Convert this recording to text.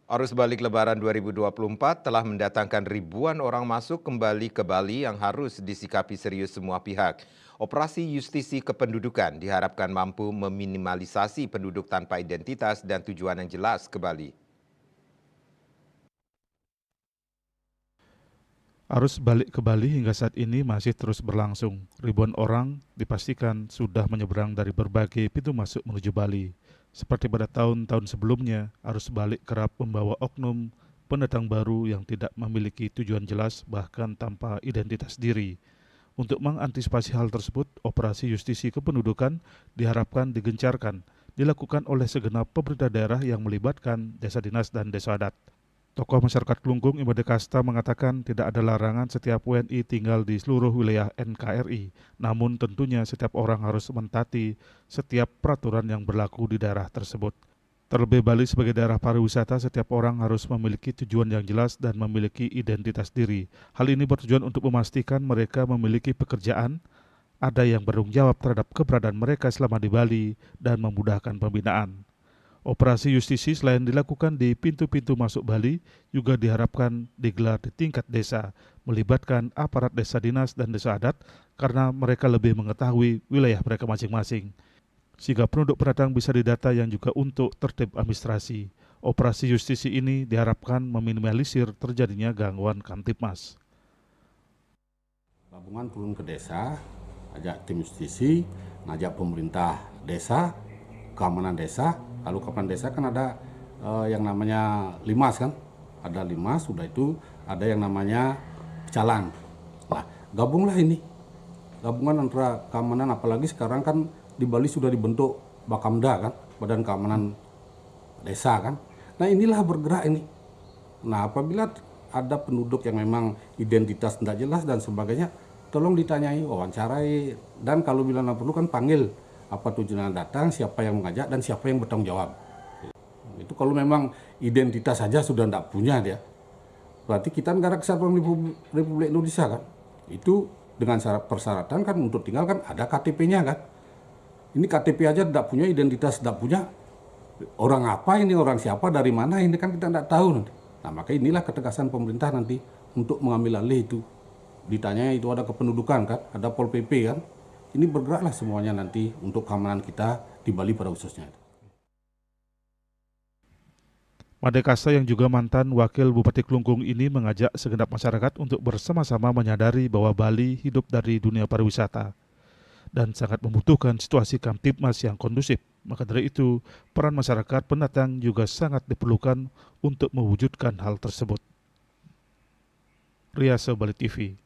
Arus balik Lebaran 2024 telah mendatangkan ribuan orang masuk kembali ke Bali yang harus disikapi serius semua pihak. Operasi Justisi Kependudukan diharapkan mampu meminimalisasi penduduk tanpa identitas dan tujuan yang jelas ke Bali. Arus balik ke Bali hingga saat ini masih terus berlangsung. Ribuan orang dipastikan sudah menyeberang dari berbagai pintu masuk menuju Bali. Seperti pada tahun-tahun sebelumnya, arus balik kerap membawa oknum pendatang baru yang tidak memiliki tujuan jelas bahkan tanpa identitas diri. Untuk mengantisipasi hal tersebut, operasi justisi kependudukan diharapkan digencarkan, dilakukan oleh segenap pemerintah daerah yang melibatkan desa dinas dan desa adat. Tokoh masyarakat Klungkung Imade Kasta mengatakan tidak ada larangan setiap WNI tinggal di seluruh wilayah NKRI, namun tentunya setiap orang harus mentaati setiap peraturan yang berlaku di daerah tersebut. Terlebih Bali sebagai daerah pariwisata, setiap orang harus memiliki tujuan yang jelas dan memiliki identitas diri. Hal ini bertujuan untuk memastikan mereka memiliki pekerjaan, ada yang bertanggung jawab terhadap keberadaan mereka selama di Bali, dan memudahkan pembinaan. Operasi justisi selain dilakukan di pintu-pintu masuk Bali, juga diharapkan digelar di tingkat desa, melibatkan aparat desa dinas dan desa adat karena mereka lebih mengetahui wilayah mereka masing-masing. Sehingga penduduk pendatang bisa didata yang juga untuk tertib administrasi. Operasi justisi ini diharapkan meminimalisir terjadinya gangguan Kamtipmas. Gabungan turun ke desa, ajak tim justisi, ngajak pemerintah desa, keamanan desa. Lalu keamanan desa kan ada yang namanya limas kan, ada limas. Sudah itu ada yang namanya pecalang. Nah, gabunglah ini, gabungan antara keamanan, apalagi sekarang kan di Bali sudah dibentuk Bakamda kan, Badan Keamanan Desa kan. Nah inilah bergerak ini. Nah apabila ada penduduk yang memang identitas tidak jelas dan sebagainya, tolong ditanyai, wawancarai, dan kalau bila perlu kan panggil apa tujuan datang, siapa yang mengajak, dan siapa yang bertanggung jawab. Itu kalau memang identitas saja sudah tidak punya dia, berarti kita negara kesatuan Republik Indonesia kan. Itu dengan syarat persyaratan kan untuk tinggal kan ada KTP-nya kan. Ini KTP aja tidak punya, identitas tidak punya, orang apa ini, orang siapa, dari mana ini kan kita tidak tahu nanti. Nah maka inilah ketegasan pemerintah nanti untuk mengambil alih itu. Ditanya itu ada kependudukan kan, ada Pol PP kan. Ini bergeraklah semuanya nanti untuk keamanan kita di Bali pada khususnya. Made Kasta yang juga mantan wakil Bupati Klungkung ini mengajak segenap masyarakat untuk bersama-sama menyadari bahwa Bali hidup dari dunia pariwisata dan sangat membutuhkan situasi Kamtipmas yang kondusif. Maka dari itu, peran masyarakat pendatang juga sangat diperlukan untuk mewujudkan hal tersebut. Riasa Bali TV.